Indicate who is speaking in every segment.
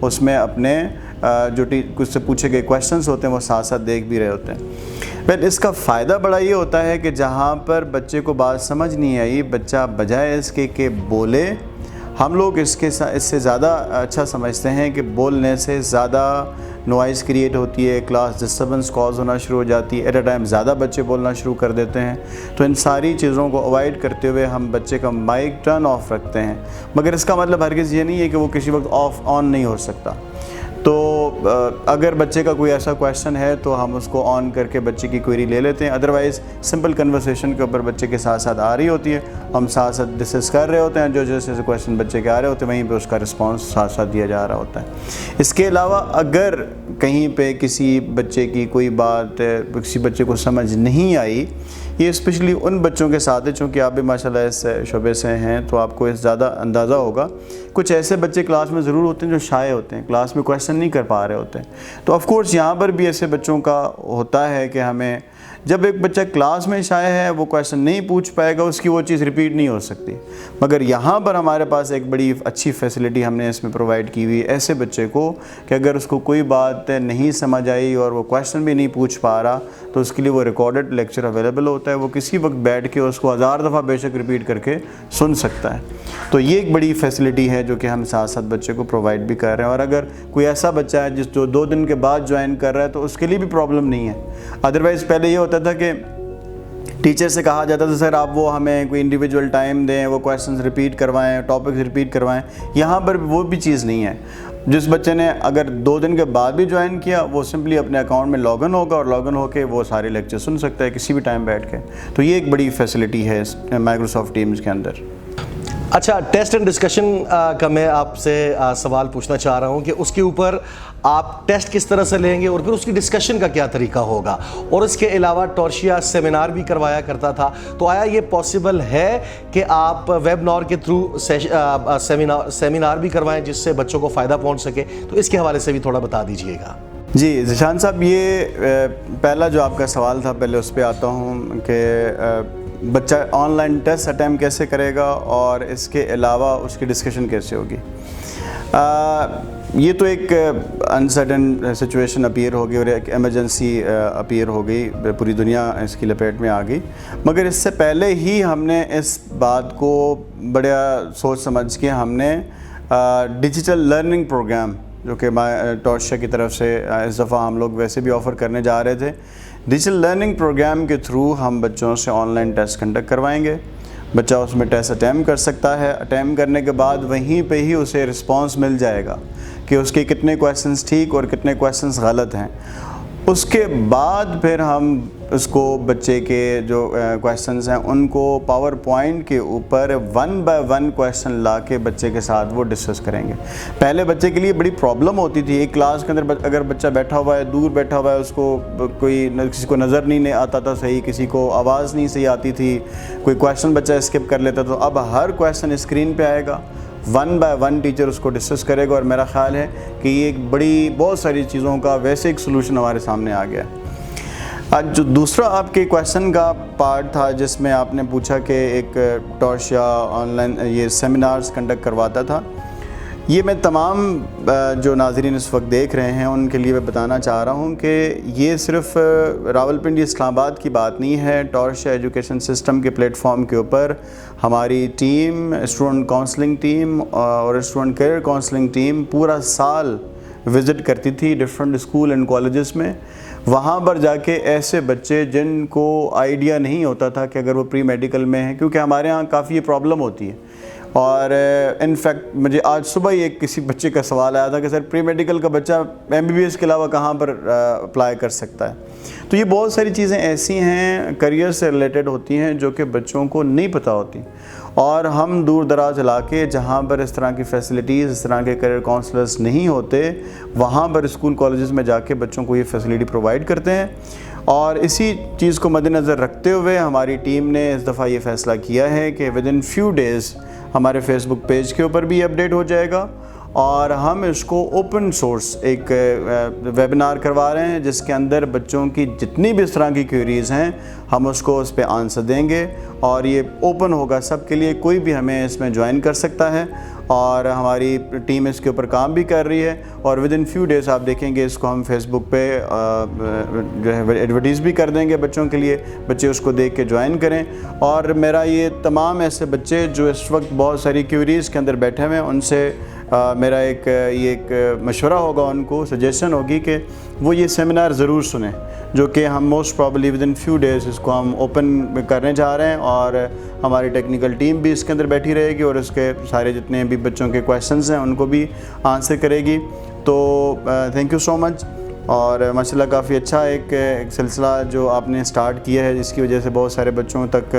Speaker 1: اس میں اپنے جو کچھ سے پوچھے گئے کویشچنس ہوتے ہیں وہ ساتھ ساتھ دیکھ بھی رہے ہوتے ہیں. اس کا فائدہ بڑا یہ ہوتا ہے کہ جہاں پر بچے کو بات سمجھ نہیں آئی، بچہ بجائے اس کے کہ بولے، ہم لوگ اس سے زیادہ اچھا سمجھتے ہیں کہ بولنے سے زیادہ نوائز کریٹ ہوتی ہے، کلاس ڈسٹربنس کاز ہونا شروع ہو جاتی ہے، ایٹ اے ٹائم زیادہ بچے بولنا شروع کر دیتے ہیں. تو ان ساری چیزوں کو اوائڈ کرتے ہوئے ہم بچے کا مائک ٹرن آف رکھتے ہیں، مگر اس کا مطلب ہرگز یہ نہیں ہے کہ وہ کسی وقت آن نہیں ہو سکتا. تو اگر بچے کا کوئی ایسا کویشچن ہے تو ہم اس کو آن کر کے بچے کی کوئری لے لیتے ہیں، ادروائز سمپل کنورسیشن کے اوپر بچے کے ساتھ ساتھ آ رہی ہوتی ہے، ہم ساتھ ساتھ ڈسکس کر رہے ہوتے ہیں، جو جیسے کویشچن بچے کے آ رہے ہوتے ہیں وہیں پہ اس کا رسپانس ساتھ ساتھ دیا جا رہا ہوتا ہے. اس کے علاوہ اگر کہیں پہ کسی بچے کی کوئی بات کسی بچے کو سمجھ نہیں آئی، یہ اسپیشلی ان بچوں کے ساتھ ہے، چونکہ آپ بھی ماشاءاللہ اس شعبے سے ہیں تو آپ کو اس زیادہ اندازہ ہوگا. کچھ ایسے بچے کلاس میں ضرور ہوتے ہیں جو شائع ہوتے ہیں، کلاس میں کویشچن نہیں کر پا رہے ہوتے ہیں. تو آف کورس یہاں پر بھی ایسے بچوں کا ہوتا ہے کہ ہمیں جب ایک بچہ کلاس میں شائع ہے وہ کویشچن نہیں پوچھ پائے گا، اس کی وہ چیز ریپیٹ نہیں ہو سکتی. مگر یہاں پر ہمارے پاس ایک بڑی اچھی فیسلٹی ہم نے اس میں پرووائڈ کی ہوئی ایسے بچے کو کہ اگر اس کو کوئی بات نہیں سمجھ آئی اور وہ کویشچن بھی نہیں پوچھ پا رہا تو اس کے لیے وہ ریکارڈڈ لیکچر اویلیبل ہوتا ہے، وہ کسی وقت بیٹھ کے اس کو 1000 دفعہ بے شک ریپیٹ کر کے سن سکتا ہے. تو یہ ایک بڑی فیسلٹی ہے جو کہ ہم ساتھ ساتھ بچے کو پرووائڈ بھی کر رہے ہیں. اور اگر کوئی ایسا بچہ ہے جو 2 دن کے بعد جوائن کر رہا ہے تو اس کے لیے بھی پرابلم نہیں ہے. ادروائز پہلے یہ ہوتا تھا کہ ٹیچر سے کہا جاتا تھا سر آپ وہ ہمیں کوئی انڈیویجول ٹائم دیں، وہ کویشچنز ریپیٹ کروائیں، ٹاپکس ریپیٹ کروائیں. یہاں پر وہ بھی چیز نہیں ہے. جس بچے نے اگر 2 دن کے بعد بھی جوائن کیا وہ سمپلی اپنے اکاؤنٹ میں لاگ ان ہوگا اور لاگ ان ہو کے وہ سارے لیکچر سن سکتا ہے کسی بھی ٹائم بیٹھ کے. تو یہ ایک بڑی فیسلٹی ہے مائیکروسافٹ ٹیمز کے اندر.
Speaker 2: اچھا، ٹیسٹ اینڈ ڈسکشن کا میں آپ سے سوال پوچھنا چاہ رہا ہوں کہ اس کے اوپر آپ ٹیسٹ کس طرح سے لیں گے اور پھر اس کی ڈسکشن کا کیا طریقہ ہوگا. اور اس کے علاوہ ٹورشیا سیمینار بھی کروایا کرتا تھا، تو آیا یہ پاسبل ہے کہ آپ ویبنار کے تھرو سیمینار بھی کروائیں جس سے بچوں کو فائدہ پہنچ سکے؟ تو اس کے حوالے سے بھی تھوڑا بتا دیجئے گا.
Speaker 1: جی ذیشان صاحب، یہ پہلا جو آپ کا سوال تھا پہلے اس پہ آتا ہوں کہ بچہ آن لائن ٹیسٹ اٹیمپٹ کیسے کرے گا اور اس کے علاوہ اس کی ڈسکشن کیسے ہوگی. یہ تو ایک انسرٹن سچویشن اپیئر ہو گئی اور ایک ایمرجنسی اپیئر ہو گئی، پوری دنیا اس کی لپیٹ میں آ گئی. مگر اس سے پہلے ہی ہم نے اس بات کو بڑا سوچ سمجھ کے ہم نے ڈیجیٹل لرننگ پروگرام جو کہ ٹورشیا کی طرف سے اس دفعہ ہم لوگ ویسے بھی آفر کرنے جا رہے تھے، ڈیجیٹل لرننگ پروگرام کے تھرو ہم بچوں سے آن لائن ٹیسٹ کنڈکٹ کروائیں گے. بچہ اس میں ٹیسٹ اٹیمپٹ کر سکتا ہے، اٹیمپٹ کرنے کے بعد وہیں پہ ہی اسے رسپانس مل جائے گا کہ اس کے کتنے کویشچنس ٹھیک اور کتنے کویشچنس غلط ہیں. اس کے بعد پھر ہم اس کو بچے کے جو کویشچنس ہیں ان کو پاور پوائنٹ کے اوپر 1 بائی 1 کویشچن لا کے بچے کے ساتھ وہ ڈسکس کریں گے. پہلے بچے کے لیے بڑی پرابلم ہوتی تھی، ایک کلاس کے اندر اگر بچہ بیٹھا ہوا ہے، دور بیٹھا ہوا ہے، اس کو کوئی کسی کو نظر نہیں آتا تھا صحیح، کسی کو آواز نہیں صحیح آتی تھی، کوئی کویشچن بچہ اسکپ کر لیتا. تو اب ہر کویشچن اسکرین پہ آئے گا، 1 بائی 1 ٹیچر اس کو ڈسکس کرے گا. اور میرا خیال ہے کہ یہ ایک بہت ساری چیزوں کا ویسے ایک سلوشن ہمارے سامنے آ گیا ہے. جو دوسرا آپ کے کویشچن کا پارٹ تھا جس میں آپ نے پوچھا کہ ایک ٹورشیا آن لائن یہ سیمینارز کنڈکٹ کرواتا تھا، یہ میں تمام جو ناظرین اس وقت دیکھ رہے ہیں ان کے لیے میں بتانا چاہ رہا ہوں کہ یہ صرف راولپنڈی اسلام آباد کی بات نہیں ہے. ٹورشیا ایجوکیشن سسٹم کے پلیٹ فارم کے اوپر ہماری ٹیم، اسٹوڈنٹ کاؤنسلنگ ٹیم اور اسٹوڈنٹ کیریئر کاؤنسلنگ ٹیم پورا سال وزٹ کرتی تھی ڈفرینٹ اسکول اینڈ کالجز میں. وہاں پر جا کے ایسے بچے جن کو آئیڈیا نہیں ہوتا تھا کہ اگر وہ پری میڈیکل میں ہیں، کیونکہ ہمارے ہاں کافی یہ پرابلم ہوتی ہے. اور انفیکٹ مجھے آج صبح ہی ایک کسی بچے کا سوال آیا تھا کہ سر پری میڈیکل کا بچہ MBBS کے علاوہ کہاں پر اپلائی کر سکتا ہے. تو یہ بہت ساری چیزیں ایسی ہیں کریئر سے ریلیٹڈ ہوتی ہیں جو کہ بچوں کو نہیں پتہ ہوتی. اور ہم دور دراز علاقے جہاں پر اس طرح کی فیسلٹیز، اس طرح کے کریئر کاؤنسلرز نہیں ہوتے، وہاں پر اسکول کالجز میں جا کے بچوں کو یہ فیسلٹی پرووائڈ کرتے ہیں. اور اسی چیز کو مد نظر رکھتے ہوئے ہماری ٹیم نے اس دفعہ یہ فیصلہ کیا ہے کہ ودن فیو ڈیز ہمارے فیس بک پیج کے اوپر بھی اپڈیٹ ہو جائے گا اور ہم اس کو اوپن سورس ایک ویبنار کروا رہے ہیں جس کے اندر بچوں کی جتنی بھی اس طرح کی کیوریز ہیں ہم اس کو اس پہ آنسر دیں گے. اور یہ اوپن ہوگا سب کے لیے، کوئی بھی ہمیں اس میں جوائن کر سکتا ہے. اور ہماری ٹیم اس کے اوپر کام بھی کر رہی ہے، اور ود ان فیو ڈیز آپ دیکھیں گے اس کو ہم فیس بک پہ جو ہے ایڈورٹیز بھی کر دیں گے بچوں کے لیے، بچے اس کو دیکھ کے جوائن کریں۔ اور میرا یہ تمام ایسے بچے جو اس وقت بہت ساری کیوریز کے اندر بیٹھے ہوئے ہیں، ان سے میرا ایک مشورہ ہوگا، ان کو سجیشن ہوگی کہ وہ یہ سیمینار ضرور سنیں، جو کہ ہم most probably within few days اس کو ہم اوپن کرنے جا رہے ہیں، اور ہماری ٹیکنیکل ٹیم بھی اس کے اندر بیٹھی رہے گی اور اس کے سارے جتنے بھی بچوں کے کویشچنز ہیں ان کو بھی آنسر کرے گی۔ تو تھینک یو سو مچ، اور ماشاء اللہ کافی اچھا ایک سلسلہ جو آپ نے سٹارٹ کیا ہے، جس کی وجہ سے بہت سارے بچوں تک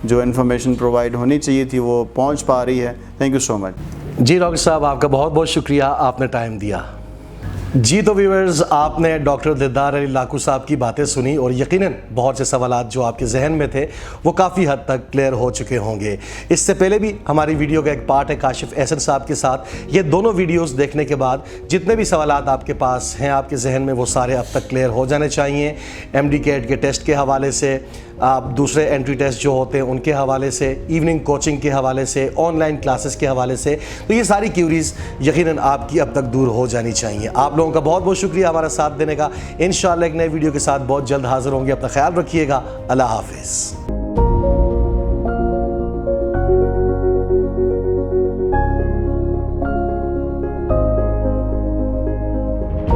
Speaker 1: جو انفارمیشن پرووائڈ ہونی چاہیے تھی وہ پہنچ پا رہی ہے۔ Thank you so much.
Speaker 2: جی ڈاکٹر صاحب، آپ کا بہت بہت شکریہ، آپ نے ٹائم دیا۔ جی تو ویورز، آپ نے ڈاکٹر دیدار علی لاکھو صاحب کی باتیں سنی، اور یقیناً بہت سے سوالات جو آپ کے ذہن میں تھے وہ کافی حد تک کلیئر ہو چکے ہوں گے۔ اس سے پہلے بھی ہماری ویڈیو کا ایک پارٹ ہے کاشف احسن صاحب کے ساتھ، یہ دونوں ویڈیوز دیکھنے کے بعد جتنے بھی سوالات آپ کے پاس ہیں آپ کے ذہن میں وہ سارے اب تک کلیئر ہو جانے چاہیے۔ ایم ڈی کیٹ کے ٹیسٹ کے حوالے سے، آپ دوسرے انٹری ٹیسٹ جو ہوتے ہیں ان کے حوالے سے، ایوننگ کوچنگ کے حوالے سے، آن لائن کلاسز کے حوالے سے، تو یہ ساری کیوریز یقیناً آپ کی اب تک دور ہو جانی چاہیے۔ آپ لوگوں کا بہت بہت شکریہ ہمارا ساتھ دینے کا۔ انشاءاللہ ایک نئے ویڈیو کے ساتھ بہت جلد حاضر ہوں گے۔ اپنا خیال رکھیے گا۔ اللہ حافظ۔